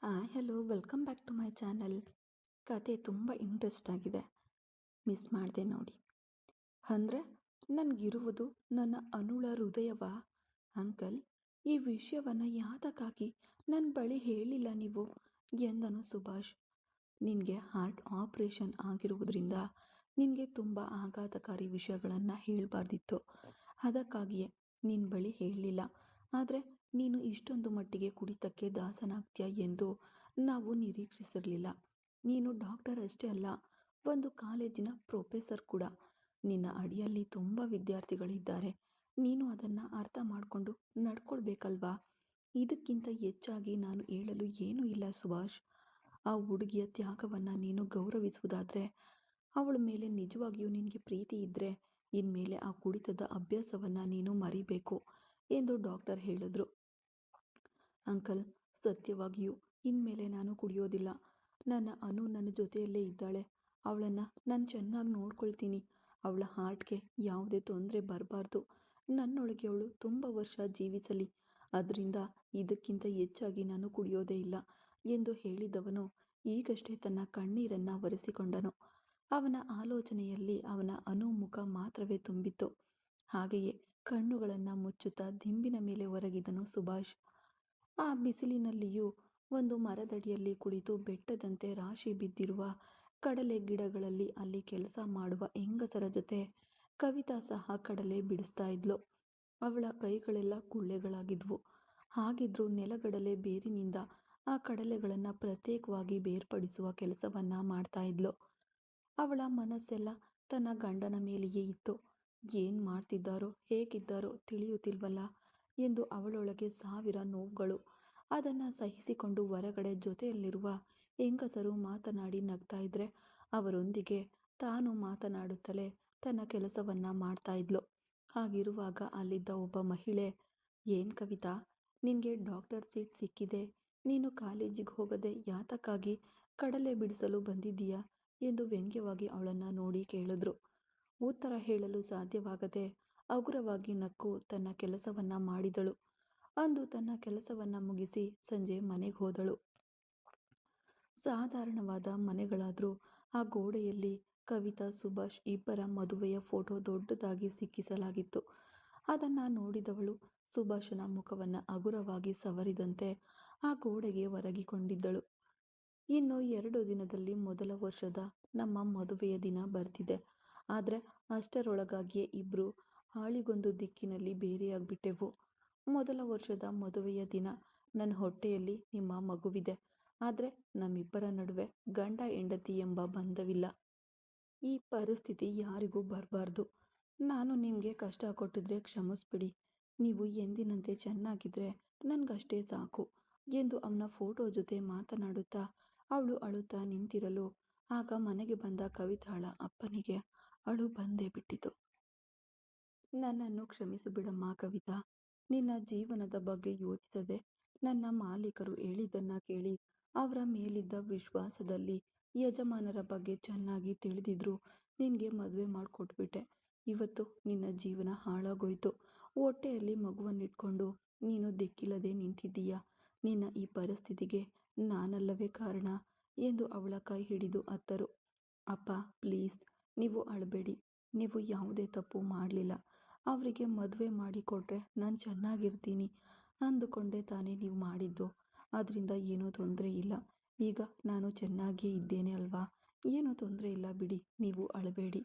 Hello welcome back to my channel. ಕತೆ ತುಂಬ interest ಆಗಿದೆ, ಮಿಸ್ ಮಾಡಿದೆ ನೋಡಿ. ಅಂದರೆ ನನಗಿರುವುದು ನನ್ನ ಅನುಳ ಹೃದಯವ. ಅಂಕಲ್, ಈ ವಿಷಯವನ್ನು ಯಾತಕ್ಕಾಗಿ ನನ್ನ ಬಳಿ ಹೇಳಿಲ್ಲ ನೀವು ಎಂದನು ಸುಭಾಷ್. ನಿನಗೆ ಹಾರ್ಟ್ ಆಪರೇಷನ್ ಆಗಿರುವುದರಿಂದ ನಿನಗೆ ತುಂಬ ಆಘಾತಕಾರಿ ವಿಷಯಗಳನ್ನು ಹೇಳಬಾರ್ದಿತ್ತು. ಅದಕ್ಕಾಗಿಯೇ ನಿನ್ನ ಬಳಿ ಹೇಳಲಿಲ್ಲ. ಆದರೆ ನೀನು ಇಷ್ಟೊಂದು ಮಟ್ಟಿಗೆ ಕುಡಿತಕ್ಕೆ ದಾಸನಾಗ್ತೀಯ ಎಂದು ನಾವು ನಿರೀಕ್ಷಿಸಿರಲಿಲ್ಲ. ನೀನು ಡಾಕ್ಟರ್ ಅಷ್ಟೇ ಅಲ್ಲ, ಒಂದು ಕಾಲೇಜಿನ ಪ್ರೊಫೆಸರ್ ಕೂಡ. ನಿನ್ನ ಅಡಿಯಲ್ಲಿ ತುಂಬ ವಿದ್ಯಾರ್ಥಿಗಳಿದ್ದಾರೆ. ನೀನು ಅದನ್ನು ಅರ್ಥ ಮಾಡಿಕೊಂಡು ನಡ್ಕೊಳ್ಬೇಕಲ್ವಾ? ಇದಕ್ಕಿಂತ ಹೆಚ್ಚಾಗಿ ನಾನು ಹೇಳಲು ಏನೂ ಇಲ್ಲ ಸುಭಾಷ್. ಆ ಹುಡುಗಿಯ ತ್ಯಾಗವನ್ನು ನೀನು ಗೌರವಿಸುವುದಾದರೆ, ಅವಳ ಮೇಲೆ ನಿಜವಾಗಿಯೂ ನಿನಗೆ ಪ್ರೀತಿ ಇದ್ದರೆ ಇನ್ಮೇಲೆ ಆ ಕುಡಿತದ ಅಭ್ಯಾಸವನ್ನು ನೀನು ಮರಿಬೇಕು ಎಂದು ಡಾಕ್ಟರ್ ಹೇಳಿದ್ರು. ಅಂಕಲ್, ಸತ್ಯವಾಗಿಯೂ ಇನ್ಮೇಲೆ ನಾನು ಕುಡಿಯೋದಿಲ್ಲ. ನನ್ನ ಅನು ನನ್ನ ಜೊತೆಯಲ್ಲೇ ಇದ್ದಾಳೆ. ಅವಳನ್ನು ನಾನು ಚೆನ್ನಾಗಿ ನೋಡ್ಕೊಳ್ತೀನಿ. ಅವಳ ಹಾರ್ಟ್ಗೆ ಯಾವುದೇ ತೊಂದರೆ ಬರಬಾರ್ದು. ನನ್ನೊಳಗೆ ಅವಳು ತುಂಬ ವರ್ಷ ಜೀವಿಸಲಿ. ಅದರಿಂದ ಇದಕ್ಕಿಂತ ಹೆಚ್ಚಾಗಿ ನಾನು ಕುಡಿಯೋದೇ ಇಲ್ಲ ಎಂದು ಹೇಳಿದವನು ಈಗಷ್ಟೇ ತನ್ನ ಕಣ್ಣೀರನ್ನು ಒರೆಸಿಕೊಂಡನು. ಅವನ ಆಲೋಚನೆಯಲ್ಲಿ ಅವನ ಅನು ಮುಖ ಮಾತ್ರವೇ ತುಂಬಿತ್ತು. ಹಾಗೆಯೇ ಕಣ್ಣುಗಳನ್ನು ಮುಚ್ಚುತ್ತಾ ದಿಂಬಿನ ಮೇಲೆ ಒರಗಿದನು ಸುಭಾಷ್. ಆ ಬಿಸಿಲಿನಲ್ಲಿಯೂ ಒಂದು ಮರದಡಿಯಲ್ಲಿ ಕುಳಿತು ಬೆಟ್ಟದಂತೆ ರಾಶಿ ಬಿದ್ದಿರುವ ಕಡಲೆ ಗಿಡಗಳಲ್ಲಿ ಅಲ್ಲಿ ಕೆಲಸ ಮಾಡುವ ಹೆಂಗಸರ ಜೊತೆ ಕವಿತಾ ಸಹ ಕಡಲೆ ಬಿಡಿಸ್ತಾ ಇದ್ಲು. ಅವಳ ಕೈಗಳೆಲ್ಲ ಗುಳ್ಳೆಗಳಾಗಿದ್ವು. ಹಾಗಿದ್ರೂ ನೆಲಗಡಲೆ ಬೇರಿನಿಂದ ಆ ಕಡಲೆಗಳನ್ನು ಪ್ರತ್ಯೇಕವಾಗಿ ಬೇರ್ಪಡಿಸುವ ಕೆಲಸವನ್ನು ಮಾಡ್ತಾ ಇದ್ಲು. ಅವಳ ಮನಸ್ಸೆಲ್ಲ ತನ್ನ ಗಂಡನ ಮೇಲೆಯೇ ಇತ್ತು. ಏನು ಮಾಡ್ತಿದ್ದಾರೋ ಹೇಗಿದ್ದಾರೋ ತಿಳಿಯುತ್ತಿಲ್ವಲ್ಲ ಎಂದು ಅವಳೊಳಗೆ ಸಾವಿರ ನೋವುಗಳು. ಅದನ್ನು ಸಹಿಸಿಕೊಂಡು ಹೊರಗಡೆ ಜೊತೆಯಲ್ಲಿರುವ ಹೆಂಗಸರು ಮಾತನಾಡಿ ನಗ್ತಾ ಇದ್ರೆ ಅವರೊಂದಿಗೆ ತಾನು ಮಾತನಾಡುತ್ತಲೇ ತನ್ನ ಕೆಲಸವನ್ನು ಮಾಡ್ತಾ ಇದ್ಲು. ಹಾಗಿರುವಾಗ ಅಲ್ಲಿದ್ದ ಒಬ್ಬ ಮಹಿಳೆ, ಏನು ಕವಿತಾ, ನಿನಗೆ ಡಾಕ್ಟರ್ ಸೀಟ್ ಸಿಕ್ಕಿದೆ, ನೀನು ಕಾಲೇಜಿಗೆ ಹೋಗದೆ ಯಾತಕ್ಕಾಗಿ ಕಡಲೆ ಬಿಡಿಸಲು ಬಂದಿದ್ದೀಯಾ ಎಂದು ವ್ಯಂಗ್ಯವಾಗಿ ಅವಳನ್ನು ನೋಡಿ ಕೇಳಿದ್ರು. ಉತ್ತರ ಹೇಳಲು ಸಾಧ್ಯವಾಗದೆ ಹಗುರವಾಗಿ ನಕ್ಕು ತನ್ನ ಕೆಲಸವನ್ನು ಮಾಡಿದಳು. ಅಂದು ತನ್ನ ಕೆಲಸವನ್ನು ಮುಗಿಸಿ ಸಂಜೆ ಮನೆಗೆ ಹೋದಳು. ಸಾಧಾರಣವಾದ ಮನೆಗಳಾದರೂ ಆ ಗೋಡೆಯಲ್ಲಿ ಕವಿತಾ ಸುಭಾಷ್ ಇಬ್ಬರ ಮದುವೆಯ ಫೋಟೋ ದೊಡ್ಡದಾಗಿ ಸಿಕ್ಕಿಸಲಾಗಿತ್ತು. ಅದನ್ನು ನೋಡಿದವಳು ಸುಭಾಷನ ಮುಖವನ್ನು ಹಗುರವಾಗಿ ಸವರಿದಂತೆ ಆ ಗೋಡೆಗೆ ಒರಗಿಕೊಂಡಿದ್ದಳು. ಇನ್ನು 2 ದಿನದಲ್ಲಿ ಮೊದಲ ವರ್ಷದ ನಮ್ಮ ಮದುವೆಯ ದಿನ ಬರ್ತಿದೆ. ಆದರೆ ಅಷ್ಟರೊಳಗಾಗಿಯೇ ಇಬ್ಬರು ಆಳಿಗೊಂದು ದಿಕ್ಕಿನಲ್ಲಿ ಬೇರೆಯಾಗ್ಬಿಟ್ಟೆವು. ಮೊದಲ ವರ್ಷದ ಮದುವೆಯ ದಿನ ನನ್ನ ಹೊಟ್ಟೆಯಲ್ಲಿ ನಿಮ್ಮ ಮಗುವಿದೆ. ಆದರೆ ನಮ್ಮಿಬ್ಬರ ನಡುವೆ ಗಂಡ ಹೆಂಡತಿ ಎಂಬ ಬಂಧವಿಲ್ಲ. ಈ ಪರಿಸ್ಥಿತಿ ಯಾರಿಗೂ ಬರಬಾರ್ದು. ನಾನು ನಿಮಗೆ ಕಷ್ಟ ಕೊಟ್ಟಿದ್ರೆ ಕ್ಷಮಿಸ್ಬಿಡಿ. ನೀವು ಎಂದಿನಂತೆ ಚೆನ್ನಾಗಿದ್ರೆ ನನಗಷ್ಟೇ ಸಾಕು ಎಂದು ಅವನ ಫೋಟೋ ಜೊತೆ ಮಾತನಾಡುತ್ತಾ ಅವಳು ಅಳುತ್ತಾ ನಿಂತಿರಲು ಆಗ ಮನೆಗೆ ಬಂದ ಕವಿತಾಳ ಅಪ್ಪನಿಗೆ ಅಳು ಬಂದೇ ಬಿಟ್ಟಿತು. ನನ್ನನ್ನು ಕ್ಷಮಿಸಿಬಿಡಮ್ಮ ಕವಿತಾ. ನಿನ್ನ ಜೀವನದ ಬಗ್ಗೆ ಯೋಚಿಸದೆ ನನ್ನ ಮಾಲೀಕರು ಹೇಳಿದ್ದನ್ನ ಕೇಳಿ ಅವರ ಮೇಲಿದ್ದ ವಿಶ್ವಾಸದಲ್ಲಿ ಯಜಮಾನರ ಬಗ್ಗೆ ಚೆನ್ನಾಗಿ ತಿಳಿದಿದ್ರು ನಿನಗೆ ಮದುವೆ ಮಾಡಿಕೊಟ್ಬಿಟ್ಟೆ. ಇವತ್ತು ನಿನ್ನ ಜೀವನ ಹಾಳಾಗೋಯ್ತು. ಹೊಟ್ಟೆಯಲ್ಲಿ ಮಗುವನ್ನಿಟ್ಕೊಂಡು ನೀನು ದಿಕ್ಕಿಲ್ಲದೆ ನಿಂತಿದ್ದೀಯ. ನಿನ್ನ ಈ ಪರಿಸ್ಥಿತಿಗೆ ನಾನಲ್ಲವೇ ಕಾರಣ ಎಂದು ಅವಳ ಕೈ ಹಿಡಿದು ಅತ್ತರು. ಅಪ್ಪ, ಪ್ಲೀಸ್, ನೀವು ಅಳಬೇಡಿ. ನೀವು ಯಾವುದೇ ತಪ್ಪು ಮಾಡಲಿಲ್ಲ. ಅವರಿಗೆ ಮದುವೆ ಮಾಡಿಕೊಟ್ರೆ ನಾನು ಚೆನ್ನಾಗಿರ್ತೀನಿ ಅಂದುಕೊಂಡೆ ತಾನೇ ನೀವು ಮಾಡಿದ್ದು. ಅದರಿಂದ ಏನೂ ತೊಂದರೆ ಇಲ್ಲ. ಈಗ ನಾನು ಚೆನ್ನಾಗಿಯೇ ಇದ್ದೇನೆ ಅಲ್ವಾ? ಏನೂ ತೊಂದರೆ ಇಲ್ಲ ಬಿಡಿ, ನೀವು ಅಳಬೇಡಿ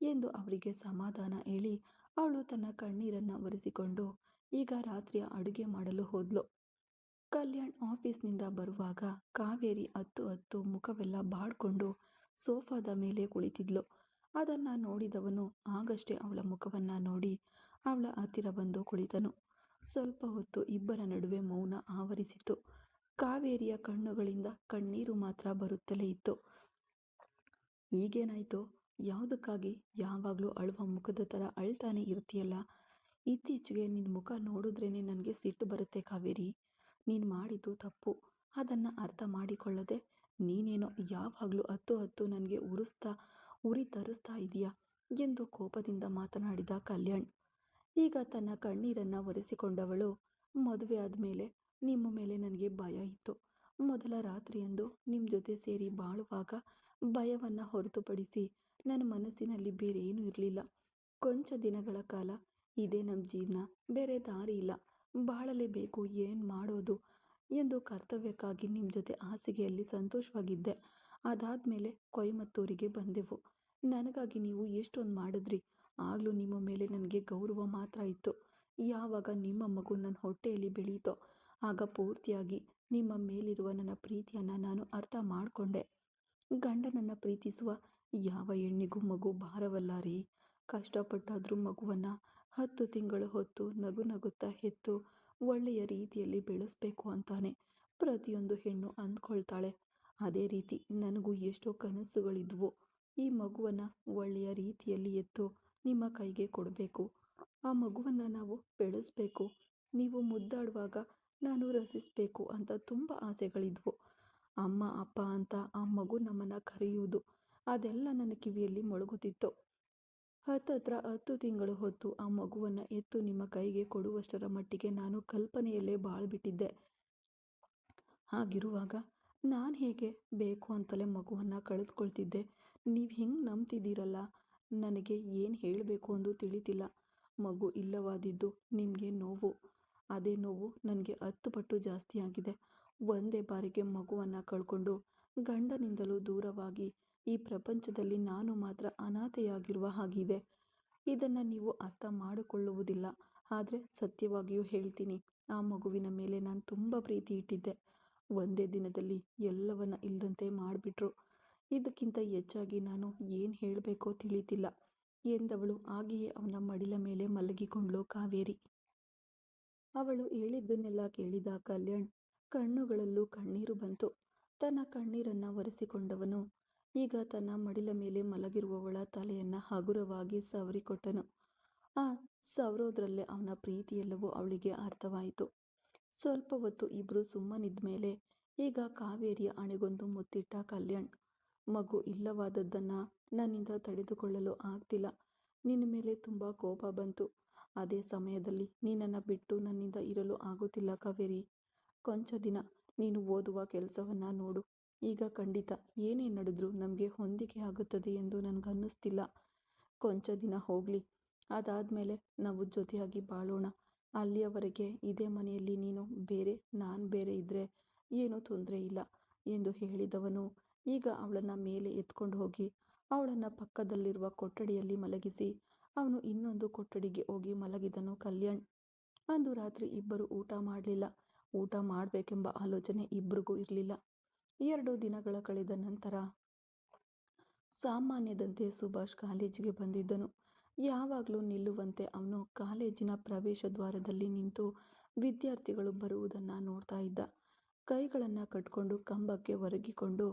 ಎಂದು ಅವರಿಗೆ ಸಮಾಧಾನ ಹೇಳಿ ಅವಳು ತನ್ನ ಕಣ್ಣೀರನ್ನು ಒರೆಸಿಕೊಂಡು ಈಗ ರಾತ್ರಿಯ ಅಡುಗೆ ಮಾಡಲು ಹೋದ್ಲು. ಕಲ್ಯಾಣ್ ಆಫೀಸ್ನಿಂದ ಬರುವಾಗ ಕಾವೇರಿ ಹತ್ತು ಮುಖವೆಲ್ಲ ಬಾಡ್ಕೊಂಡು ಸೋಫಾದ ಮೇಲೆ ಕುಳಿತಿದ್ಲು. ಅದನ್ನು ನೋಡಿದವನು ಆಗಷ್ಟೇ ಅವಳ ಮುಖವನ್ನು ನೋಡಿ ಅವಳ ಹತ್ತಿರ ಬಂದು ಕುಳಿತನು. ಸ್ವಲ್ಪ ಹೊತ್ತು ಇಬ್ಬರ ನಡುವೆ ಮೌನ ಆವರಿಸಿತು. ಕಾವೇರಿಯ ಕಣ್ಣುಗಳಿಂದ ಕಣ್ಣೀರು ಮಾತ್ರ ಬರುತ್ತಲೇ ಇತ್ತು. ಈಗೇನಾಯ್ತು? ಯಾವುದಕ್ಕಾಗಿ ಯಾವಾಗಲೂ ಅಳುವ ಮುಖದ ಥರ ಅಳ್ತಾನೆ ಇರ್ತೀಯಲ್ಲ? ಇತ್ತೀಚೆಗೆ ನಿನ್ನ ಮುಖ ನೋಡಿದ್ರೇ ನನಗೆ ಸಿಟ್ಟು ಬರುತ್ತೆ ಕಾವೇರಿ. ನೀನು ಮಾಡಿದ್ದು ತಪ್ಪು. ಅದನ್ನು ಅರ್ಥ ಮಾಡಿಕೊಳ್ಳದೆ ನೀನೇನೋ ಯಾವಾಗಲೂ ಹತ್ತು ನನಗೆ ಉರಿ ತರಿಸ್ತಾ ಇದೆಯಾ ಎಂದು ಕೋಪದಿಂದ ಮಾತನಾಡಿದ ಕಲ್ಯಾಣ್. ಈಗ ತನ್ನ ಕಣ್ಣೀರನ್ನು ಒರೆಸಿಕೊಂಡವಳು, ಮದುವೆ ಆದಮೇಲೆ ನಿಮ್ಮ ಮೇಲೆ ನನಗೆ ಭಯ ಇತ್ತು. ಮೊದಲ ರಾತ್ರಿಯಂದು ನಿಮ್ಮ ಜೊತೆ ಸೇರಿ ಬಾಳುವಾಗ ಭಯವನ್ನು ಹೊರತುಪಡಿಸಿ ನನ್ನ ಮನಸ್ಸಿನಲ್ಲಿ ಬೇರೆ ಏನೂ ಇರಲಿಲ್ಲ. ಕೊಂಚ ದಿನಗಳ ಕಾಲ ಇದೇ ನಮ್ಮ ಜೀವನ, ಬೇರೆ ದಾರಿ ಇಲ್ಲ, ಬಾಳಲೇಬೇಕು, ಏನು ಮಾಡೋದು ಎಂದು ಕರ್ತವ್ಯಕ್ಕಾಗಿ ನಿಮ್ಮ ಜೊತೆ ಹಾಸಿಗೆಯಲ್ಲಿ ಸಂತೋಷವಾಗಿದ್ದೆ. ಅದಾದಮೇಲೆ ಕೊಯಮತ್ತೂರಿಗೆ ಬಂದೆವು. ನನಗಾಗಿ ನೀವು ಎಷ್ಟೊಂದು ಮಾಡಿದ್ರಿ. ಆಗಲೂ ನಿಮ್ಮ ಮೇಲೆ ನನಗೆ ಗೌರವ ಮಾತ್ರ ಇತ್ತು. ಯಾವಾಗ ನಿಮ್ಮ ಮಗು ನನ್ನ ಹೊಟ್ಟೆಯಲ್ಲಿ ಬೆಳೀತೋ ಆಗ ಪೂರ್ತಿಯಾಗಿ ನಿಮ್ಮ ಮೇಲಿರುವ ನನ್ನ ಪ್ರೀತಿಯನ್ನು ನಾನು ಅರ್ಥ ಮಾಡಿಕೊಂಡೆ. ಗಂಡನನ್ನು ಪ್ರೀತಿಸುವ ಯಾವ ಹೆಣ್ಣಿಗೂ ಮಗು ಭಾರವಲ್ಲ ರೀ. ಕಷ್ಟಪಟ್ಟಾದರೂ ಮಗುವನ್ನು 10 ತಿಂಗಳು ಹೊತ್ತು ನಗು ನಗುತ್ತಾ ಹೆತ್ತು ಒಳ್ಳೆಯ ರೀತಿಯಲ್ಲಿ ಬೆಳೆಸಬೇಕು ಅಂತಾನೆ ಪ್ರತಿಯೊಂದು ಹೆಣ್ಣು ಅಂದ್ಕೊಳ್ತಾಳೆ. ಅದೇ ರೀತಿ ನನಗೂ ಎಷ್ಟೋ ಕನಸುಗಳಿದ್ವು. ಈ ಮಗುವನ್ನು ಒಳ್ಳೆಯ ರೀತಿಯಲ್ಲಿ ಎತ್ತು ನಿಮ್ಮ ಕೈಗೆ ಕೊಡಬೇಕು, ಆ ಮಗುವನ್ನು ನಾವು ಬೆಳೆಸಬೇಕು, ನೀವು ಮುದ್ದಾಡುವಾಗ ನಾನು ರಸಿಸಬೇಕು ಅಂತ ತುಂಬ ಆಸೆಗಳಿದ್ವು. ಅಮ್ಮ ಅಪ್ಪ ಅಂತ ಆ ಮಗು ನಮ್ಮನ್ನು ಕರೆಯುವುದು ಅದೆಲ್ಲ ನನ್ನ ಕಿವಿಯಲ್ಲಿ ಮೊಳಗುತ್ತಿತ್ತು. ಹತ್ತತ್ರ 10 ತಿಂಗಳು ಹೊತ್ತು ಆ ಮಗುವನ್ನು ಎತ್ತು ನಿಮ್ಮ ಕೈಗೆ ಕೊಡುವಷ್ಟರ ಮಟ್ಟಿಗೆ ನಾನು ಕಲ್ಪನೆಯಲ್ಲೇ ಬಾಳ್ಬಿಟ್ಟಿದ್ದೆ. ಹಾಗಿರುವಾಗ ನಾನು ಹೇಗೆ ಬೇಕು ಅಂತಲೇ ಮಗುವನ್ನು ಕಳೆದುಕೊಳ್ತಿದ್ದೆ. ನೀವು ಹಿಂಗೆ ನಂಬ್ತಿದ್ದೀರಲ್ಲ, ನನಗೆ ಏನು ಹೇಳಬೇಕು ಎಂದು ತಿಳಿತಿಲ್ಲ. ಮಗು ಇಲ್ಲವಾದಿದ್ದು ನಿಮಗೆ ನೋವು, ಅದೇ ನೋವು ನನಗೆ 10 ಪಟ್ಟು ಜಾಸ್ತಿ ಆಗಿದೆ. ಒಂದೇ ಬಾರಿಗೆ ಮಗುವನ್ನು ಕಳ್ಕೊಂಡು ಗಂಡನಿಂದಲೂ ದೂರವಾಗಿ ಈ ಪ್ರಪಂಚದಲ್ಲಿ ನಾನು ಮಾತ್ರ ಅನಾಥೆಯಾಗಿರುವ ಹಾಗಿದೆ. ಇದನ್ನು ನೀವು ಅರ್ಥ ಮಾಡಿಕೊಳ್ಳುವುದಿಲ್ಲ. ಆದರೆ ಸತ್ಯವಾಗಿಯೂ ಹೇಳ್ತೀನಿ, ಆ ಮಗುವಿನ ಮೇಲೆ ನಾನು ತುಂಬ ಪ್ರೀತಿ ಇಟ್ಟಿದ್ದೆ. ಒಂದೇ ದಿನದಲ್ಲಿ ಎಲ್ಲವನ್ನ ಇಲ್ಲದಂತೆ ಮಾಡಿಬಿಟ್ರು. ಇದಕ್ಕಿಂತ ಹೆಚ್ಚಾಗಿ ನಾನು ಏನು ಹೇಳಬೇಕೋ ತಿಳಿತಿಲ್ಲ ಎಂದವಳು ಹಾಗೆಯೇ ಅವನ ಮಡಿಲ ಮೇಲೆ ಮಲಗಿಕೊಂಡ್ಳು ಕಾವೇರಿ. ಅವಳು ಹೇಳಿದ್ದನ್ನೆಲ್ಲ ಕೇಳಿದ ಕಲ್ಯಾಣ್ ಕಣ್ಣುಗಳಲ್ಲೂ ಕಣ್ಣೀರು ಬಂತು. ತನ್ನ ಕಣ್ಣೀರನ್ನು ಒರೆಸಿಕೊಂಡವನು ಈಗ ತನ್ನ ಮಡಿಲ ಮೇಲೆ ಮಲಗಿರುವವಳ ತಲೆಯನ್ನು ಹಗುರವಾಗಿ ಸವರಿಕೊಟ್ಟನು. ಆ ಸವರೋದ್ರಲ್ಲೇ ಅವನ ಪ್ರೀತಿಯೆಲ್ಲವೂ ಅವಳಿಗೆ ಅರ್ಥವಾಯಿತು. ಸ್ವಲ್ಪ ಹೊತ್ತು ಇಬ್ಬರು ಸುಮ್ಮನಿದ್ದ ಮೇಲೆ ಈಗ ಕಾವೇರಿಯ ಹಣೆಗೊಂದು ಮುತ್ತಿಟ್ಟ ಕಲ್ಯಾಣ್. ಮಗು ಇಲ್ಲವಾದದ್ದನ್ನು ನನ್ನಿಂದ ತಡೆದುಕೊಳ್ಳಲು ಆಗ್ತಿಲ್ಲ. ನಿನ್ನ ಮೇಲೆ ತುಂಬ ಕೋಪ ಬಂತು. ಅದೇ ಸಮಯದಲ್ಲಿ ನೀನನ್ನು ಬಿಟ್ಟು ನನ್ನಿಂದ ಇರಲು ಆಗುತ್ತಿಲ್ಲ ಕಾವೇರಿ. ಕೊಂಚ ದಿನ ನೀನು ಓದುವ ಕೆಲಸವನ್ನು ನೋಡು. ಈಗ ಖಂಡಿತ ಏನೇ ನಡೆದ್ರೂ ನಮಗೆ ಹೊಂದಿಕೆ ಆಗುತ್ತದೆ ಎಂದು ನನಗನ್ನಿಸ್ತಿಲ್ಲ. ಕೊಂಚ ದಿನ ಹೋಗಲಿ, ಅದಾದಮೇಲೆ ನಾವು ಜೊತೆಯಾಗಿ ಬಾಳೋಣ. ಅಲ್ಲಿಯವರೆಗೆ ಇದೇ ಮನೆಯಲ್ಲಿ ನೀನು ಬೇರೆ ನಾನು ಬೇರೆ ಇದ್ದರೆ ಏನೂ ತೊಂದರೆ ಇಲ್ಲ ಎಂದು ಹೇಳಿದವನು ಈಗ ಅವಳನ್ನು ಮೇಲೆ ಎತ್ಕೊಂಡು ಹೋಗಿ ಅವಳನ್ನು ಪಕ್ಕದಲ್ಲಿರುವ ಕೊಠಡಿಯಲ್ಲಿ ಮಲಗಿಸಿ ಅವನು ಇನ್ನೊಂದು ಕೊಠಡಿಗೆ ಹೋಗಿ ಮಲಗಿದನು ಕಲ್ಯಾಣ್. ಅಂದು ರಾತ್ರಿ ಇಬ್ಬರು ಊಟ ಮಾಡಲಿಲ್ಲ. ಊಟ ಮಾಡಬೇಕೆಂಬ ಆಲೋಚನೆ ಇಬ್ಬರಿಗೂ ಇರಲಿಲ್ಲ. 2 ದಿನಗಳ ಕಳೆದ ನಂತರ ಸಾಮಾನ್ಯದಂತೆ ಸುಭಾಷ್ ಕಾಲೇಜಿಗೆ ಬಂದಿದ್ದನು. ಯಾವಾಗಲೂ ನಿಲ್ಲುವಂತೆ ಅವನು ಕಾಲೇಜಿನ ಪ್ರವೇಶ ದ್ವಾರದಲ್ಲಿ ನಿಂತು ವಿದ್ಯಾರ್ಥಿಗಳು ಬರುವುದನ್ನು ನೋಡ್ತಾ ಇದ್ದ. ಕೈಗಳನ್ನು ಕಟ್ಕೊಂಡು ಕಂಬಕ್ಕೆ ಒರಗಿಕೊಂಡು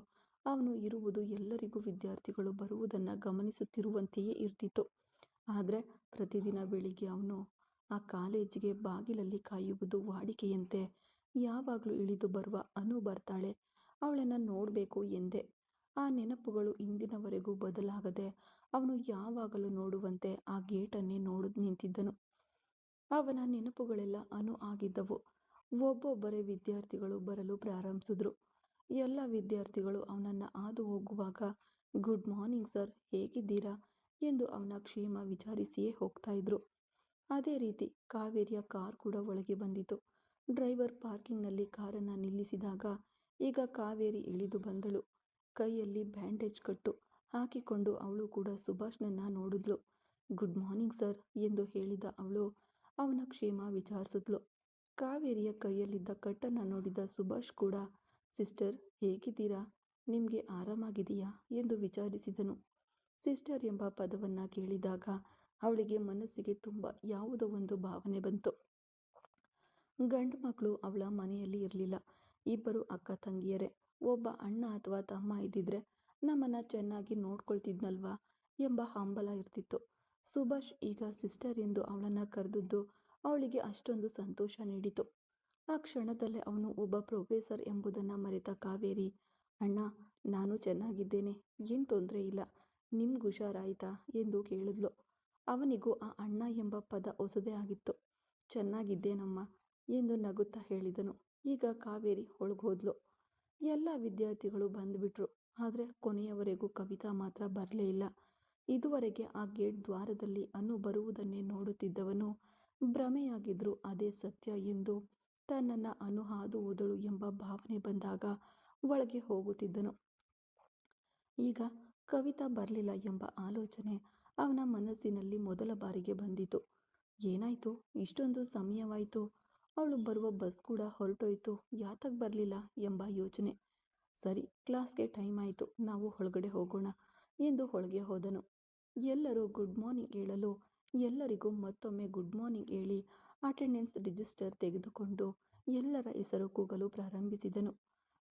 ಅವನು ಇರುವುದು ಎಲ್ಲರಿಗೂ ವಿದ್ಯಾರ್ಥಿಗಳು ಬರುವುದನ್ನು ಗಮನಿಸುತ್ತಿರುವಂತೆಯೇ ಇರ್ತಿತ್ತು. ಆದರೆ ಪ್ರತಿದಿನ ಬೆಳಿಗ್ಗೆ ಅವನು ಆ ಕಾಲೇಜಿಗೆ ಬಾಗಿಲಲ್ಲಿ ಕಾಯುವುದು ವಾಡಿಕೆಯಂತೆ ಯಾವಾಗಲೂ ಇಳಿದು ಬರುವ ಅನು ಬರ್ತಾಳೆ, ಅವಳನ್ನು ನೋಡಬೇಕು ಎಂದೇ. ಆ ನೆನಪುಗಳು ಇಂದಿನವರೆಗೂ ಬದಲಾಗದೆ ಅವನು ಯಾವಾಗಲೂ ನೋಡುವಂತೆ ಆ ಗೇಟನ್ನೇ ನಿಂತಿದ್ದನು. ಅವನ ನೆನಪುಗಳೆಲ್ಲ ಅನು ಆಗಿದ್ದವು. ಒಬ್ಬೊಬ್ಬರೇ ವಿದ್ಯಾರ್ಥಿಗಳು ಬರಲು ಪ್ರಾರಂಭಿಸಿದ್ರು. ಎಲ್ಲ ವಿದ್ಯಾರ್ಥಿಗಳು ಅವನನ್ನು ಹಾದು ಹೋಗುವಾಗ ಗುಡ್ ಮಾರ್ನಿಂಗ್ ಸರ್, ಹೇಗಿದ್ದೀರಾ ಎಂದು ಅವನ ಕ್ಷೇಮ ವಿಚಾರಿಸಿಯೇ ಹೋಗ್ತಾ ಇದ್ರು. ಅದೇ ರೀತಿ ಕಾವೇರಿಯ ಕಾರ್ ಕೂಡ ಒಳಗೆ ಬಂದಿತು. ಡ್ರೈವರ್ ಪಾರ್ಕಿಂಗ್ನಲ್ಲಿ ಕಾರನ್ನು ನಿಲ್ಲಿಸಿದಾಗ ಈಗ ಕಾವೇರಿ ಇಳಿದು ಬಂದಳು. ಕೈಯಲ್ಲಿ ಬ್ಯಾಂಡೇಜ್ ಕಟ್ಟು ಹಾಕಿಕೊಂಡು ಅವಳು ಕೂಡ ಸುಭಾಷ್ನನ್ನು ನೋಡಿದ್ಲು. ಗುಡ್ ಮಾರ್ನಿಂಗ್ ಸರ್ ಎಂದು ಹೇಳಿದ ಅವಳು ಅವನ ಕ್ಷೇಮ ವಿಚಾರಿಸಿದ್ಲು. ಕಾವೇರಿಯ ಕೈಯಲ್ಲಿದ್ದ ಕಟ್ಟನ್ನು ನೋಡಿದ ಸುಭಾಷ್ ಕೂಡ ಸಿಸ್ಟರ್ ಹೇಗಿದ್ದೀರಾ, ನಿಮಗೆ ಆರಾಮಾಗಿದೆಯಾ ಎಂದು ವಿಚಾರಿಸಿದನು. ಸಿಸ್ಟರ್ ಎಂಬ ಪದವನ್ನು ಕೇಳಿದಾಗ ಅವಳಿಗೆ ಮನಸ್ಸಿಗೆ ತುಂಬ ಯಾವುದೋ ಒಂದು ಭಾವನೆ ಬಂತು. ಗಂಡು ಮಕ್ಕಳು ಅವಳ ಮನೆಯಲ್ಲಿ ಇರಲಿಲ್ಲ. ಇಬ್ಬರು ಅಕ್ಕ ತಂಗಿಯರೇ. ಒಬ್ಬ ಅಣ್ಣ ಅಥವಾ ತಮ್ಮ ಇದ್ದಿದ್ರೆ ನಮ್ಮನ್ನು ಚೆನ್ನಾಗಿ ನೋಡ್ಕೊಳ್ತಿದ್ನಲ್ವಾ ಎಂಬ ಹಂಬಲ ಇರ್ತಿತ್ತು. ಸುಭಾಷ್ ಈಗ ಸಿಸ್ಟರ್ ಎಂದು ಅವಳನ್ನು ಕರೆದದ್ದು ಅವಳಿಗೆ ಅಷ್ಟೊಂದು ಸಂತೋಷ ನೀಡಿತು. ಆ ಕ್ಷಣದಲ್ಲೇ ಅವನು ಒಬ್ಬ ಪ್ರೊಫೆಸರ್ ಎಂಬುದನ್ನು ಮರೆತ ಕಾವೇರಿ, ಅಣ್ಣ ನಾನು ಚೆನ್ನಾಗಿದ್ದೇನೆ, ಏನು ತೊಂದರೆ ಇಲ್ಲ, ನಿಮ್ಗೆ ಹುಷಾರಾಯಿತಾ ಎಂದು ಕೇಳಿದ್ಲು. ಅವನಿಗೂ ಆ ಅಣ್ಣ ಎಂಬ ಪದ ಹೊಸದೇ ಆಗಿತ್ತು. ಚೆನ್ನಾಗಿದ್ದೇನಮ್ಮ ಎಂದು ನಗುತ್ತಾ ಹೇಳಿದನು. ಈಗ ಕಾವೇರಿ ಒಳಗೋದ್ಲು. ಎಲ್ಲ ವಿದ್ಯಾರ್ಥಿಗಳು ಬಂದುಬಿಟ್ರು. ಆದರೆ ಕೊನೆಯವರೆಗೂ ಕವಿತಾ ಮಾತ್ರ ಬರಲೇ ಇಲ್ಲ. ಇದುವರೆಗೆ ಆ ಗೇಟ್ ದ್ವಾರದಲ್ಲಿ ಅನು ಬರುವುದನ್ನೇ ನೋಡುತ್ತಿದ್ದವನು ಭ್ರಮೆಯಾಗಿದ್ರೂ ಅದೇ ಸತ್ಯ ಎಂದು ತನ್ನನ್ನು ಅನು ಹಾದು ಹೋದಳು ಎಂಬ ಭಾವನೆ ಬಂದಾಗ ಒಳಗೆ ಹೋಗುತ್ತಿದ್ದನು. ಈಗ ಕವಿತಾ ಬರಲಿಲ್ಲ ಎಂಬ ಆಲೋಚನೆ ಅವನ ಮನಸ್ಸಿನಲ್ಲಿ ಮೊದಲ ಬಾರಿಗೆ ಬಂದಿತು. ಏನಾಯಿತು, ಇಷ್ಟೊಂದು ಸಮಯವಾಯಿತು, ಅವಳು ಬರುವ ಬಸ್ ಕೂಡ ಹೊರಟೋಯ್ತು, ಯಾತಕ್ಕೆ ಬರಲಿಲ್ಲ ಎಂಬ ಯೋಚನೆ. ಸರಿ, ಕ್ಲಾಸ್ಗೆ ಟೈಮ್ ಆಯಿತು, ನಾವು ಒಳಗಡೆ ಹೋಗೋಣ ಎಂದು ಒಳಗೆ ಹೋದನು. ಎಲ್ಲರೂ ಗುಡ್ ಮಾರ್ನಿಂಗ್ ಹೇಳಲು ಎಲ್ಲರಿಗೂ ಮತ್ತೊಮ್ಮೆ ಗುಡ್ ಮಾರ್ನಿಂಗ್ ಹೇಳಿ ಅಟೆಂಡೆನ್ಸ್ ರಿಜಿಸ್ಟರ್ ತೆಗೆದುಕೊಂಡು ಎಲ್ಲರ ಹೆಸರು ಕೂಗಲು ಪ್ರಾರಂಭಿಸಿದನು.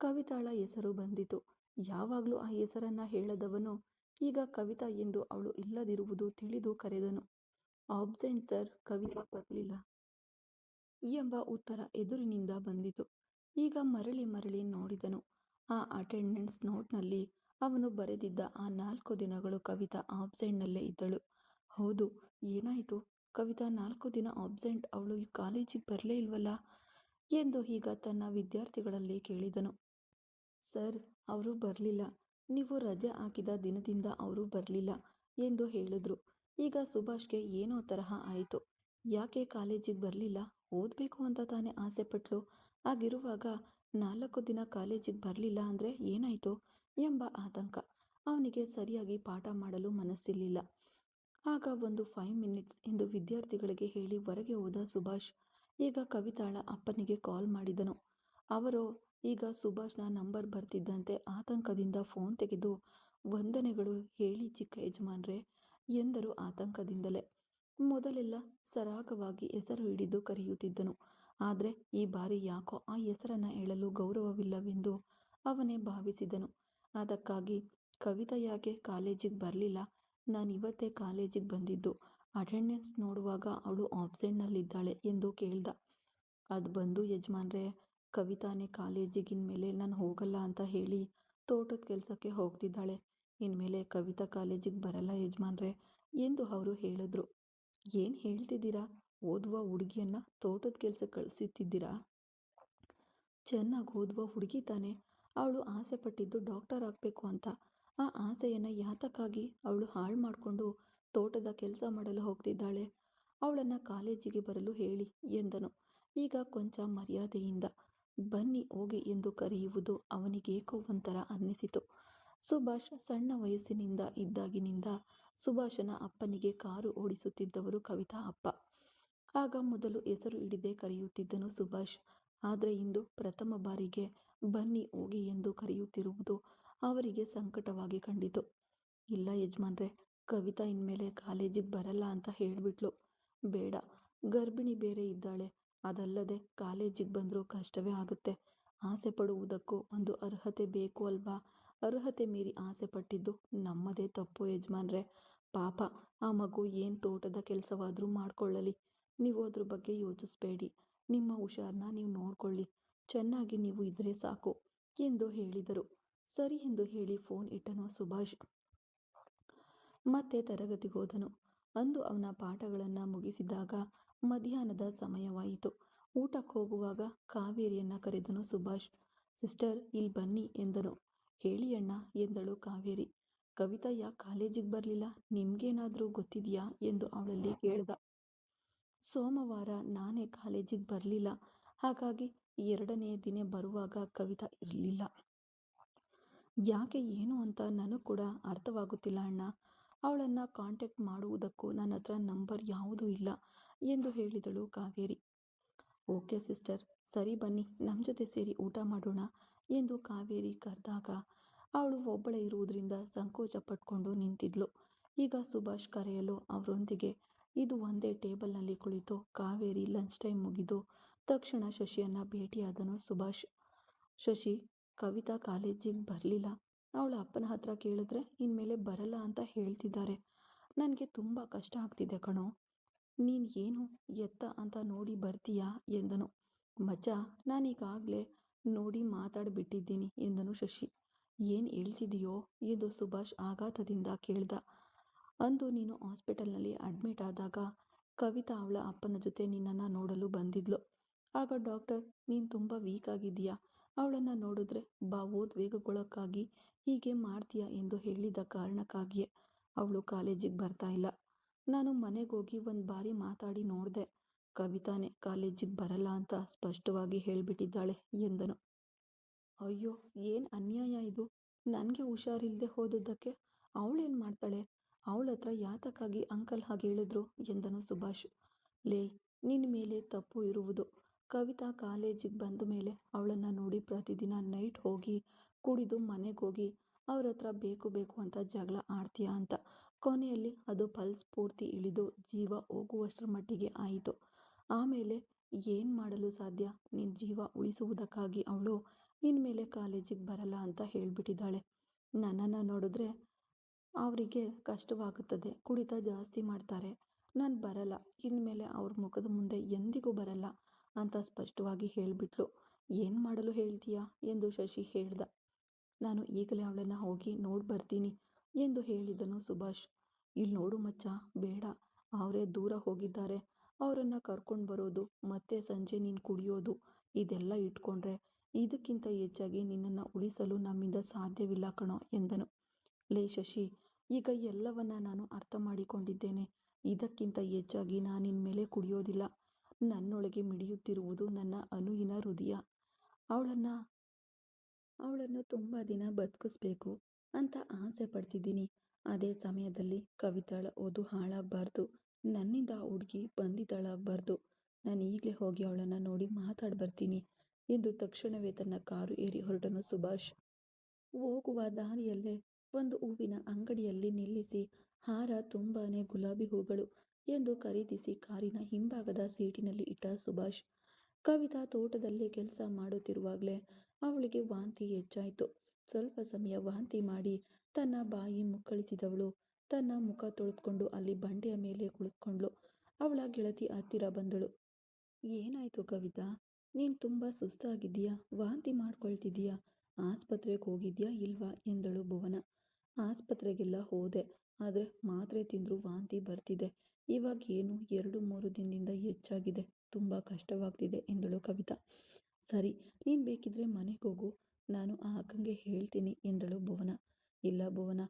ಕವಿತಾಳ ಹೆಸರು ಬಂದಿತು. ಯಾವಾಗಲೂ ಆ ಹೆಸರನ್ನು ಹೇಳದವನು ಈಗ ಕವಿತಾ ಎಂದು ಅವಳು ಇಲ್ಲದಿರುವುದು ತಿಳಿದು ಕರೆದನು. ಆಬ್ಸೆಂಟ್ ಸರ್, ಕವಿತಾ ಬರಲಿಲ್ಲ ಎಂಬ ಉತ್ತರ ಎದುರಿನಿಂದ ಬಂದಿತು. ಈಗ ಮರಳಿ ಮರಳಿ ನೋಡಿದನು. ಆ ಅಟೆಂಡೆನ್ಸ್ ನೋಟ್ನಲ್ಲಿ ಅವನು ಬರೆದಿದ್ದ ಆ 4 ದಿನಗಳು ಕವಿತಾ ಆಬ್ಸೆಂಟ್ನಲ್ಲೇ ಇದ್ದಳು. ಹೌದು, ಏನಾಯಿತು, ಕವಿತಾ 4 ದಿನ ಆಬ್ಸೆಂಟ್, ಅವಳು ಈ ಕಾಲೇಜಿಗೆ ಬರಲೇ ಇಲ್ವಲ್ಲ ಎಂದು ಈಗ ತನ್ನ ವಿದ್ಯಾರ್ಥಿಗಳಲ್ಲಿ ಕೇಳಿದನು. ಸರ್, ಅವರು ಬರಲಿಲ್ಲ, ನೀವು ರಜೆ ಹಾಕಿದ ದಿನದಿಂದ ಅವರು ಬರಲಿಲ್ಲ ಎಂದು ಹೇಳಿದ್ರು. ಈಗ ಸುಭಾಷ್ಗೆ ಏನೋ ತರಹ ಆಯಿತು. ಯಾಕೆ ಕಾಲೇಜಿಗೆ ಬರಲಿಲ್ಲ, ಓದಬೇಕು ಅಂತ ತಾನೇ ಆಸೆಪಟ್ಲು, ಹಾಗಿರುವಾಗ 4 ದಿನ ಕಾಲೇಜಿಗೆ ಬರಲಿಲ್ಲ ಅಂದರೆ ಏನಾಯಿತು ಎಂಬ ಆತಂಕ. ಅವನಿಗೆ ಸರಿಯಾಗಿ ಪಾಠ ಮಾಡಲು ಮನಸ್ಸಿರಲಿಲ್ಲ. ಆಗ ಒಂದು 5 ಮಿನಿಟ್ಸ್ ಎಂದು ವಿದ್ಯಾರ್ಥಿಗಳಿಗೆ ಹೇಳಿ ಹೊರಗೆ ಹೋದ ಸುಭಾಷ್ ಈಗ ಕವಿತಾಳ ಅಪ್ಪನಿಗೆ ಕಾಲ್ ಮಾಡಿದನು. ಅವರು ಈಗ ಸುಭಾಷ್ನ ನಂಬರ್ ಬರ್ತಿದ್ದಂತೆ ಆತಂಕದಿಂದ ಫೋನ್ ತೆಗೆದು ವಂದನೆಗಳು ಹೇಳಿ ಚಿಕ್ಕ ಯಜಮಾನ್ರೆ ಎಂದರು ಆತಂಕದಿಂದಲೇ. ಮೊದಲೆಲ್ಲ ಸರಾಗವಾಗಿ ಹೆಸರು ಹಿಡಿದು ಕರೆಯುತ್ತಿದ್ದನು. ಆದರೆ ಈ ಬಾರಿ ಯಾಕೋ ಆ ಹೆಸರನ್ನು ಹೇಳಲು ಗೌರವವಿಲ್ಲವೆಂದು ಅವನೇ ಭಾವಿಸಿದನು. ಅದಕ್ಕಾಗಿ ಕವಿತಾ ಯಾಕೆ ಕಾಲೇಜಿಗೆ ಬರಲಿಲ್ಲ, ನಾನಿವತ್ತೇ ಕಾಲೇಜಿಗೆ ಬಂದಿದ್ದು, ಅಟೆಂಡೆನ್ಸ್ ನೋಡುವಾಗ ಅವಳು ಆಬ್ಸೆಂಟ್ನಲ್ಲಿದ್ದಾಳೆ ಎಂದು ಕೇಳ್ದ. ಅದು ಬಂದು ಯಜಮಾನ್ರೆ, ಕವಿತಾನೇ ಕಾಲೇಜಿಗೆ ಇನ್ಮೇಲೆ ನಾನು ಹೋಗಲ್ಲ ಅಂತ ಹೇಳಿ ತೋಟದ ಕೆಲಸಕ್ಕೆ ಹೋಗ್ತಿದ್ದಾಳೆ. ಇನ್ಮೇಲೆ ಕವಿತಾ ಕಾಲೇಜಿಗೆ ಬರಲ್ಲ ಯಜಮಾನ್ರೆ ಎಂದು ಅವರು ಹೇಳಿದ್ರು. ಏನು ಹೇಳ್ತಿದ್ದೀರಾ, ಓದುವ ಹುಡುಗಿಯನ್ನ ತೋಟದ ಕೆಲಸ ಕಳಿಸುತ್ತಿದ್ದೀರಾ? ಚೆನ್ನಾಗಿ ಓದುವ ಹುಡುಗಿ ತಾನೆ, ಅವಳು ಆಸೆ ಪಟ್ಟಿದ್ದು ಡಾಕ್ಟರ್ ಆಗಬೇಕು ಅಂತ. ಆ ಆಸೆಯನ್ನು ಯಾತಕ್ಕಾಗಿ ಅವಳು ಹಾಳು ಮಾಡಿಕೊಂಡು ತೋಟದ ಕೆಲಸ ಮಾಡಲು ಹೋಗ್ತಿದ್ದಾಳೆ. ಅವಳನ್ನು ಕಾಲೇಜಿಗೆ ಬರಲು ಹೇಳಿ ಎಂದನು. ಈಗ ಕೊಂಚ ಮರ್ಯಾದೆಯಿಂದ ಬನ್ನಿ ಹೋಗಿ ಎಂದು ಕರೆಯುವುದು ಅವನಿಗೇಕೋ ಒಂಥರ ಅನ್ನಿಸಿತು. ಸುಭಾಷ್ ಸಣ್ಣ ವಯಸ್ಸಿನಿಂದ ಇದ್ದಾಗಿನಿಂದ ಸುಭಾಷನ ಅಪ್ಪನಿಗೆ ಕಾರು ಓಡಿಸುತ್ತಿದ್ದವರು ಕವಿತಾ ಅಪ್ಪ. ಆಗ ಮೊದಲು ಹೆಸರು ಹಿಡಿದೇ ಕರೆಯುತ್ತಿದ್ದನು ಸುಭಾಷ್. ಆದರೆ ಇಂದು ಪ್ರಥಮ ಬಾರಿಗೆ ಬನ್ನಿ ಹೋಗಿ ಎಂದು ಕರೆಯುತ್ತಿರುವುದು ಅವರಿಗೆ ಸಂಕಟವಾಗಿ ಕಂಡಿತು. ಇಲ್ಲ ಯಜಮಾನ್ರೆ, ಕವಿತಾ ಇನ್ಮೇಲೆ ಕಾಲೇಜಿಗೆ ಬರಲ್ಲ ಅಂತ ಹೇಳಿಬಿಟ್ಲು. ಬೇಡ, ಗರ್ಭಿಣಿ ಬೇರೆ ಇದ್ದಾಳೆ, ಅದಲ್ಲದೆ ಕಾಲೇಜಿಗೆ ಬಂದರೂ ಕಷ್ಟವೇ ಆಗುತ್ತೆ. ಆಸೆ ಪಡುವುದಕ್ಕೂ ಒಂದು ಅರ್ಹತೆ ಬೇಕು ಅಲ್ವಾ? ಅರ್ಹತೆ ಮೀರಿ ಆಸೆ ಪಟ್ಟಿದ್ದು ನಮ್ಮದೇ ತಪ್ಪು ಯಜಮಾನ್ರೆ. ಪಾಪ ಆ ಮಗು ಏನು ತೋಟದ ಕೆಲಸವಾದರೂ ಮಾಡಿಕೊಳ್ಳಲಿ, ನೀವು ಅದ್ರ ಬಗ್ಗೆ ಯೋಚಿಸ್ಬೇಡಿ, ನಿಮ್ಮ ಹುಷಾರನ್ನ ನೀವು ನೋಡ್ಕೊಳ್ಳಿ, ಚೆನ್ನಾಗಿ ನೀವು ಇದ್ರೆ ಸಾಕು ಎಂದು ಹೇಳಿದರು. ಸರಿ ಎಂದು ಹೇಳಿ ಫೋನ್ ಇಟ್ಟನು ಸುಭಾಷ್. ಮತ್ತೆ ತರಗತಿಗೆ ಹೋದನು. ಅಂದು ಅವನ ಪಾಠಗಳನ್ನು ಮುಗಿಸಿದಾಗ ಮಧ್ಯಾಹ್ನದ ಸಮಯವಾಯಿತು. ಊಟಕ್ಕೆ ಹೋಗುವಾಗ ಕಾವೇರಿಯನ್ನು ಕರೆದನು ಸುಭಾಷ್. ಸಿಸ್ಟರ್, ಇಲ್ಲಿ ಬನ್ನಿ ಎಂದನು. ಹೇಳಿ ಅಣ್ಣ ಎಂದಳು ಕಾವೇರಿ. ಕವಿತಾ ಯಾಕೆ ಕಾಲೇಜಿಗೆ ಬರಲಿಲ್ಲ, ನಿಮ್ಗೇನಾದರೂ ಗೊತ್ತಿದೆಯಾ ಎಂದು ಅವಳಲ್ಲಿ ಕೇಳ್ದ. ಸೋಮವಾರ ನಾನೇ ಕಾಲೇಜಿಗೆ ಬರಲಿಲ್ಲ, ಹಾಗಾಗಿ 2ನೇ ದಿನ ಬರುವಾಗ ಕವಿತಾ ಇರಲಿಲ್ಲ. ಯಾಕೆ ಏನು ಅಂತ ನನಗೆ ಕೂಡ ಅರ್ಥವಾಗುತ್ತಿಲ್ಲ ಅಣ್ಣ. ಅವಳನ್ನು ಕಾಂಟ್ಯಾಕ್ಟ್ ಮಾಡುವುದಕ್ಕೂ ನನ್ನ ಹತ್ರ ನಂಬರ್ ಯಾವುದೂ ಇಲ್ಲ ಎಂದು ಹೇಳಿದಳು ಕಾವೇರಿ. ಓಕೆ ಸಿಸ್ಟರ್, ಸರಿ ಬನ್ನಿ ನಮ್ಮ ಜೊತೆ ಸೇರಿ ಊಟ ಮಾಡೋಣ ಎಂದು ಕಾವೇರಿ ಕರೆದಾಗ ಅವಳು ಒಬ್ಬಳೇ ಇರುವುದರಿಂದ ಸಂಕೋಚ ಪಟ್ಕೊಂಡು ನಿಂತಿದ್ಲು. ಈಗ ಸುಭಾಷ್ ಕರೆಯಲು ಅವರೊಂದಿಗೆ ಇದು ಒಂದೇ ಟೇಬಲ್ನಲ್ಲಿ ಕುಳಿತು ಕಾವೇರಿ ಲಂಚ್ ಟೈಮ್ ಮುಗಿದು ತಕ್ಷಣ ಶಶಿಯನ್ನು ಭೇಟಿಯಾದನು ಸುಭಾಷ್. ಶಶಿ, ಕವಿತಾ ಕಾಲೇಜಿಗೆ ಬರಲಿಲ್ಲ, ಅವಳ ಅಪ್ಪನ ಹತ್ರ ಕೇಳಿದ್ರೆ ಇನ್ಮೇಲೆ ಬರಲ್ಲ ಅಂತ ಹೇಳ್ತಿದ್ದಾರೆ. ನನಗೆ ತುಂಬ ಕಷ್ಟ ಆಗ್ತಿದೆ ಕಣೋ, ನೀನು ಏನು ಎತ್ತ ಅಂತ ನೋಡಿ ಬರ್ತೀಯಾ ಎಂದನು. ಮಚ್ಚ, ನಾನೀಗಾಗಲೇ ನೋಡಿ ಮಾತಾಡಿಬಿಟ್ಟಿದ್ದೀನಿ ಎಂದನು ಶಶಿ. ಏನು ಹೇಳ್ತಿದೆಯೋ ಎಂದು ಸುಭಾಷ್ ಆಘಾತದಿಂದ ಕೇಳ್ದ. ಅಂದು ನೀನು ಹಾಸ್ಪಿಟಲ್ನಲ್ಲಿ ಅಡ್ಮಿಟ್ ಆದಾಗ ಕವಿತಾ ಅವಳ ಅಪ್ಪನ ಜೊತೆ ನಿನ್ನನ್ನು ನೋಡಲು ಬಂದಿದ್ಲು. ಆಗ ಡಾಕ್ಟರ್, ನೀನು ತುಂಬ ವೀಕ್ ಆಗಿದ್ದೀಯಾ, ಅವಳನ್ನು ನೋಡಿದ್ರೆ ಭಾವೋದ್ವೇಗಗೊಳಕ್ಕಾಗಿ ಹೀಗೆ ಮಾಡ್ತೀಯಾ ಎಂದು ಹೇಳಿದ ಕಾರಣಕ್ಕಾಗಿಯೇ ಅವಳು ಕಾಲೇಜಿಗೆ ಬರ್ತಾ ಇಲ್ಲ. ನಾನು ಮನೆಗೋಗಿ ಒಂದು ಬಾರಿ ಮಾತಾಡಿ ನೋಡಿದೆ. ಕವಿತಾನೇ ಕಾಲೇಜಿಗೆ ಬರಲ್ಲ ಅಂತ ಸ್ಪಷ್ಟವಾಗಿ ಹೇಳ್ಬಿಟ್ಟಿದ್ದಾಳೆ ಎಂದನು. ಅಯ್ಯೋ, ಏನು ಅನ್ಯಾಯ ಇದು! ನನಗೆ ಹುಷಾರಿಲ್ಲದೆ ಹೋದದ್ದಕ್ಕೆ ಅವಳೇನು ಮಾಡ್ತಾಳೆ? ಅವಳ ಹತ್ರ ಯಾತಕ್ಕಾಗಿ ಅಂಕಲ್ ಹಾಗೆ ಹೇಳಿದ್ರು ಎಂದನು ಸುಭಾಷ್. ಲೇ, ನಿನ್ನ ಮೇಲೆ ತಪ್ಪು ಇರುವುದು. ಕವಿತಾ ಕಾಲೇಜಿಗೆ ಬಂದ ಮೇಲೆ ಅವಳನ್ನು ನೋಡಿ ಪ್ರತಿದಿನ ನೈಟ್ ಹೋಗಿ ಕುಡಿದು ಮನೆಗೋಗಿ ಅವ್ರ ಹತ್ರ ಬೇಕು ಬೇಕು ಅಂತ ಜಗಳ ಆಡ್ತೀಯಾ ಅಂತ. ಕೊನೆಯಲ್ಲಿ ಅದು ಪಲ್ಸ್ ಪೂರ್ತಿ ಇಳಿದು ಜೀವ ಹೋಗುವಷ್ಟರ ಮಟ್ಟಿಗೆ ಆಯಿತು. ಆಮೇಲೆ ಏನು ಮಾಡಲು ಸಾಧ್ಯ? ನಿನ್ನ ಜೀವ ಉಳಿಸುವುದಕ್ಕಾಗಿ ಅವಳು ನಿನ್ನ ಮೇಲೆ ಕಾಲೇಜಿಗೆ ಬರಲ್ಲ ಅಂತ ಹೇಳಿಬಿಟ್ಟಿದ್ದಾಳೆ. ನನ್ನನ್ನು ನೋಡಿದ್ರೆ ಅವರಿಗೆ ಕಷ್ಟವಾಗುತ್ತದೆ, ಕುಡಿತ ಜಾಸ್ತಿ ಮಾಡ್ತಾರೆ. ನಾನು ಬರಲ್ಲ, ಇನ್ಮೇಲೆ ಅವ್ರ ಮುಖದ ಮುಂದೆ ಎಂದಿಗೂ ಬರಲ್ಲ ಅಂತ ಸ್ಪಷ್ಟವಾಗಿ ಹೇಳಿಬಿಟ್ಲು. ಏನು ಮಾಡಲು ಹೇಳ್ತೀಯಾ ಎಂದು ಶಶಿ ಹೇಳ್ದ. ನಾನು ಈಗಲೇ ಅವಳನ್ನು ಹೋಗಿ ನೋಡಿ ಬರ್ತೀನಿ ಎಂದು ಹೇಳಿದನು ಸುಭಾಷ್. ಇಲ್ಲಿ ನೋಡು ಮಚ್ಚ, ಬೇಡ. ಅವರೇ ದೂರ ಹೋಗಿದ್ದಾರೆ. ಅವರನ್ನು ಕರ್ಕೊಂಡು ಬರೋದು ಮತ್ತೆ ಸಂಜೆ ನೀನು ಕುಡಿಯೋದು ಇದೆಲ್ಲ ಇಟ್ಕೊಂಡ್ರೆ ಇದಕ್ಕಿಂತ ಹೆಚ್ಚಾಗಿ ನಿನ್ನನ್ನು ಉಳಿಸಲು ನಮ್ಮಿಂದ ಸಾಧ್ಯವಿಲ್ಲ ಕಣೋ ಎಂದನು. ಲೇ ಶಶಿ, ಈಗ ಎಲ್ಲವನ್ನ ನಾನು ಅರ್ಥ ಮಾಡಿಕೊಂಡಿದ್ದೇನೆ. ಇದಕ್ಕಿಂತ ಹೆಚ್ಚಾಗಿ ನಾನಿನ್ ಮೇಲೆ ಕುಡಿಯೋದಿಲ್ಲ. ನನ್ನೊಳಗೆ ಮಿಡಿಯುತ್ತಿರುವುದು ನನ್ನ ಅನುಯಿನ ಹೃದಯ. ಅವಳನ್ನು ತುಂಬ ದಿನ ಬದುಕಿಸ್ಬೇಕು ಅಂತ ಆಸೆ ಪಡ್ತಿದ್ದೀನಿ. ಅದೇ ಸಮಯದಲ್ಲಿ ಕವಿತಾಳ ಓದು ಹಾಳಾಗಬಾರ್ದು, ನನ್ನಿಂದ ಆ ಹುಡುಗಿ ಬಂದಿದ್ದಾಳಾಗಬಾರ್ದು. ನಾನು ಈಗಲೇ ಹೋಗಿ ಅವಳನ್ನು ನೋಡಿ ಮಾತಾಡಿ ಬರ್ತೀನಿ ಎಂದು ತಕ್ಷಣವೇ ತನ್ನ ಕಾರು ಏರಿ ಹೊರಟನು ಸುಭಾಷ್. ಹೋಗುವ ದಾರಿಯಲ್ಲೇ ಒಂದು ಹೂವಿನ ಅಂಗಡಿಯಲ್ಲಿ ನಿಲ್ಲಿಸಿ ಹಾರ ತುಂಬಾನೇ ಗುಲಾಬಿ ಹೂಗಳು ಎಂದು ಖರೀದಿಸಿ ಕಾರಿನ ಹಿಂಭಾಗದ ಸೀಟಿನಲ್ಲಿ ಇಟ್ಟ ಸುಭಾಷ್. ಕವಿತಾ ತೋಟದಲ್ಲಿ ಕೆಲಸ ಮಾಡುತ್ತಿರುವಾಗಲೇ ಅವಳಿಗೆ ವಾಂತಿ ಹೆಚ್ಚಾಯಿತು. ಸ್ವಲ್ಪ ಸಮಯ ವಾಂತಿ ಮಾಡಿ ತನ್ನ ಬಾಯಿ ಮುಕ್ಕಳಿಸಿದವಳು ತನ್ನ ಮುಖ ತೊಳೆದುಕೊಂಡು ಅಲ್ಲಿ ಬಂಡೆಯ ಮೇಲೆ ಕುಳಿತುಕೊಂಡ್ಳು. ಅವಳ ಗೆಳತಿ ಹತ್ತಿರ ಬಂದಳು. ಏನಾಯ್ತು ಕವಿತಾ? ನೀನು ತುಂಬ ಸುಸ್ತಾಗಿದ್ದೀಯಾ? ವಾಂತಿ ಮಾಡ್ಕೊಳ್ತಿದ್ದೀಯಾ? ಆಸ್ಪತ್ರೆಗೆ ಹೋಗಿದ್ಯಾ ಇಲ್ವಾ ಎಂದಳು ಭುವನ. ಆಸ್ಪತ್ರೆಗೆಲ್ಲ ಹೋದೆ, ಆದರೆ ಮಾತ್ರೆ ತಿಂದರೂ ವಾಂತಿ ಬರ್ತಿದೆ. ಇವಾಗ ಏನು 2-3 ದಿನದಿಂದ ಹೆಚ್ಚಾಗಿದೆ. ತುಂಬ ಕಷ್ಟವಾಗ್ತಿದೆ ಎಂದಳು ಕವಿತಾ. ಸರಿ, ನೀನು ಬೇಕಿದ್ರೆ ಮನೆಗೆ ಹೋಗು, ನಾನು ಆ ಅಕ್ಕಂಗೆ ಹೇಳ್ತೀನಿ ಎಂದಳು ಭುವನ. ಇಲ್ಲ ಭುವನ,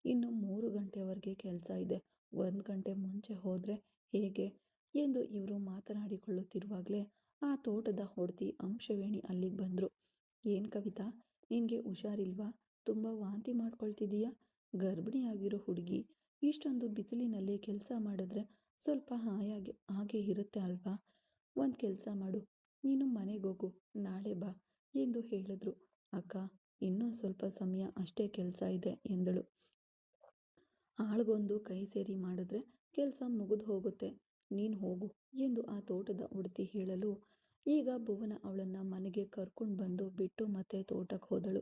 ಇನ್ನು 3 ಗಂಟೆವರೆಗೆ ಕೆಲಸ ಇದೆ. 1 ಗಂಟೆ ಮುಂಚೆ ಹೋದರೆ ಹೇಗೆ ಎಂದು ಇವರು ಮಾತನಾಡಿಕೊಳ್ಳುತ್ತಿರುವಾಗಲೇ ಆ ತೋಟದ ಹೊಡ್ತಿ ಅಂಶವೇಣಿ ಅಲ್ಲಿಗೆ ಬಂದರು. ಏನು ಕವಿತಾ, ನಿನಗೆ ಹುಷಾರಿಲ್ವಾ? ತುಂಬ ವಾಂತಿ ಮಾಡ್ಕೊಳ್ತಿದ್ದೀಯಾ? ಗರ್ಭಿಣಿಯಾಗಿರೋ ಹುಡುಗಿ ಇಷ್ಟೊಂದು ಬಿಸಿಲಿನಲ್ಲಿ ಕೆಲಸ ಮಾಡಿದ್ರೆ ಸ್ವಲ್ಪ ಹಾಗೆ ಇರುತ್ತೆ ಅಲ್ವಾ? ಒಂದು ಕೆಲಸ ಮಾಡು, ನೀನು ಮನೆಗೋಗು, ನಾಳೆ ಬಾ ಎಂದು ಹೇಳಿದ್ರು. ಅಕ್ಕ, ಇನ್ನೂ ಸ್ವಲ್ಪ ಸಮಯ ಅಷ್ಟೇ ಕೆಲಸ ಇದೆ ಎಂದಳು. ಆಳ್ಗೊಂದು ಕೈ ಸೇರಿ ಮಾಡಿದ್ರೆ ಕೆಲಸ ಮುಗಿದು ಹೋಗುತ್ತೆ, ನೀನು ಹೋಗು ಎಂದು ಆ ತೋಟದ ಹುಡುತಿ ಹೇಳಲು ಈಗ ಭುವನ ಅವಳನ್ನು ಮನೆಗೆ ಕರ್ಕೊಂಡು ಬಂದು ಬಿಟ್ಟು ಮತ್ತೆ ತೋಟಕ್ಕೆ ಹೋದಳು.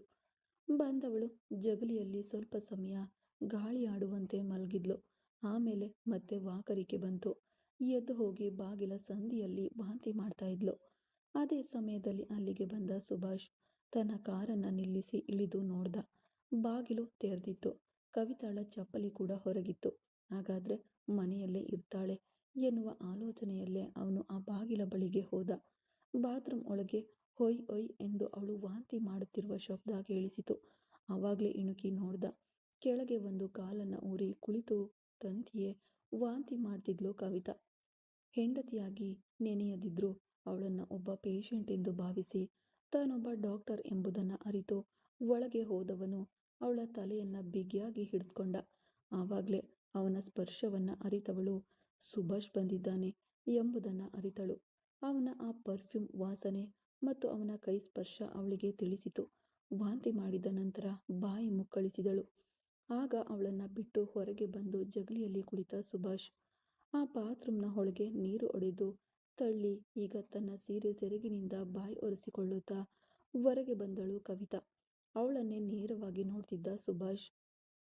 ಬಂದವಳು ಜಗಲಿಯಲ್ಲಿ ಸ್ವಲ್ಪ ಸಮಯ ಗಾಳಿ ಆಡುವಂತೆ ಮಲಗಿದ್ಲು. ಆಮೇಲೆ ಮತ್ತೆ ವಾಕರಿಕೆ ಬಂತು. ಎದ್ದು ಹೋಗಿ ಬಾಗಿಲ ಸಂದಿಯಲ್ಲಿ ವಾಂತಿ ಮಾಡ್ತಾ ಇದ್ಲು. ಅದೇ ಸಮಯದಲ್ಲಿ ಅಲ್ಲಿಗೆ ಬಂದ ಸುಭಾಷ್ ತನ್ನ ಕಾರನ್ನು ನಿಲ್ಲಿಸಿ ಇಳಿದು ನೋಡ್ದ. ಬಾಗಿಲು ತೆರೆದಿತ್ತು. ಕವಿತಾಳ ಚಪ್ಪಲಿ ಕೂಡ ಹೊರಗಿತ್ತು. ಹಾಗಾದ್ರೆ ಮನೆಯಲ್ಲೇ ಇರ್ತಾಳೆ ಎನ್ನುವ ಆಲೋಚನೆಯಲ್ಲೇ ಅವನು ಆ ಬಾಗಿಲ ಬಳಿಗೆ ಹೋದ. ಬಾತ್ರೂಮ್ ಒಳಗೆ ಹೊಯ್ ಹೊಯ್ ಎಂದು ಅವಳು ವಾಂತಿ ಮಾಡುತ್ತಿರುವ ಶಬ್ದ ಕೇಳಿಸಿತು. ಆವಾಗಲೇ ಇಣುಕಿ ನೋಡ್ದ. ಕೆಳಗೆ ಒಂದು ಕಾಲನ್ನು ಊರಿ ಕುಳಿತು ತಂತಿಯೇ ವಾಂತಿ ಮಾಡ್ತಿದ್ಲು ಕವಿತಾ. ಹೆಂಡತಿಯಾಗಿ ನೆನೆಯದಿದ್ರು ಅವಳನ್ನು ಒಬ್ಬ ಪೇಷಂಟ್ ಎಂದು ಭಾವಿಸಿ ತಾನೊಬ್ಬ ಡಾಕ್ಟರ್ ಎಂಬುದನ್ನು ಅರಿತು ಒಳಗೆ ಹೋದವನು ಅವಳ ತಲೆಯನ್ನು ಬಿಗಿಯಾಗಿ ಹಿಡಿದುಕೊಂಡ. ಆವಾಗಲೇ ಅವನ ಸ್ಪರ್ಶವನ್ನು ಅರಿತವಳು ಸುಭಾಷ್ ಬಂದಿದ್ದಾನೆ ಎಂಬುದನ್ನು ಅರಿತಳು. ಅವನ ಆ ಪರ್ಫ್ಯೂಮ್ ವಾಸನೆ ಮತ್ತು ಅವನ ಕೈ ಸ್ಪರ್ಶ ಅವಳಿಗೆ ತಿಳಿಸಿತು. ವಾಂತಿ ಮಾಡಿದ ನಂತರ ಬಾಯಿ ಮುಕ್ಕಳಿಸಿದಳು. ಆಗ ಅವಳನ್ನು ಬಿಟ್ಟು ಹೊರಗೆ ಬಂದು ಜಗಲಿಯಲ್ಲಿ ಕುಳಿತ ಸುಭಾಷ್ ಆ ಬಾತ್ರೂಮ್ನ ಒಳಗೆ ನೀರು ಹೊಡೆದು ತಳ್ಳಿ ಈಗ ತನ್ನ ಸೀರೆ ಸೆರಗಿನಿಂದ ಬಾಯಿ ಒರೆಸಿಕೊಳ್ಳುತ್ತಾ ಹೊರಗೆ ಬಂದಳು ಕವಿತಾ. ಅವಳನ್ನೇ ನೇರವಾಗಿ ನೋಡ್ತಿದ್ದ ಸುಭಾಷ್.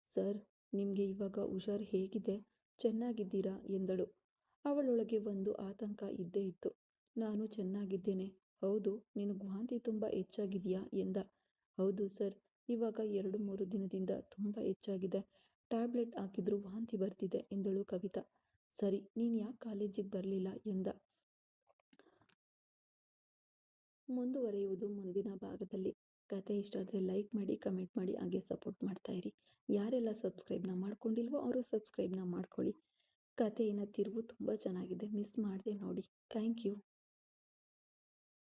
ಸರ್, ನಿಮಗೆ ಇವಾಗ ಹುಷಾರು ಹೇಗಿದೆ? ಚೆನ್ನಾಗಿದ್ದೀರಾ ಎಂದಳು. ಅವಳೊಳಗೆ ಒಂದು ಆತಂಕ ಇದ್ದೇ ಇತ್ತು. ನಾನು ಚೆನ್ನಾಗಿದ್ದೇನೆ. ಹೌದು, ನಿನಗೆ ವಾಂತಿ ತುಂಬ ಹೆಚ್ಚಾಗಿದೆಯಾ ಎಂದ. ಹೌದು ಸರ್, ಇವಾಗ 2-3 ದಿನದಿಂದ ತುಂಬ ಹೆಚ್ಚಾಗಿದೆ. ಟ್ಯಾಬ್ಲೆಟ್ ಹಾಕಿದ್ರೂ ವಾಂತಿ ಬರ್ತಿದೆ ಎಂದಳು ಕವಿತಾ. ಸರಿ, ನೀನು ಯಾಕೆ ಕಾಲೇಜಿಗೆ ಬರಲಿಲ್ಲ ಎಂದ. ಮುಂದುವರಿಯುವುದು ಮುಂದಿನ ಭಾಗದಲ್ಲಿ. ಕತೆ ಇಷ್ಟ ಆದರೆ ಲೈಕ್ ಮಾಡಿ, ಕಮೆಂಟ್ ಮಾಡಿ, ಹಾಗೆ ಸಪೋರ್ಟ್ ಮಾಡ್ತಾ ಇರಿ. ಯಾರೆಲ್ಲ ಸಬ್ಸ್ಕ್ರೈಬ್ನ ಮಾಡ್ಕೊಂಡಿಲ್ವೋ ಅವರು ಸಬ್ಸ್ಕ್ರೈಬ್ನ ಮಾಡ್ಕೊಳ್ಳಿ. ಕಥೆಯ ತಿರುವು ತುಂಬ ಚೆನ್ನಾಗಿದೆ, ಮಿಸ್ ಮಾಡದೆ ನೋಡಿ. Thank you.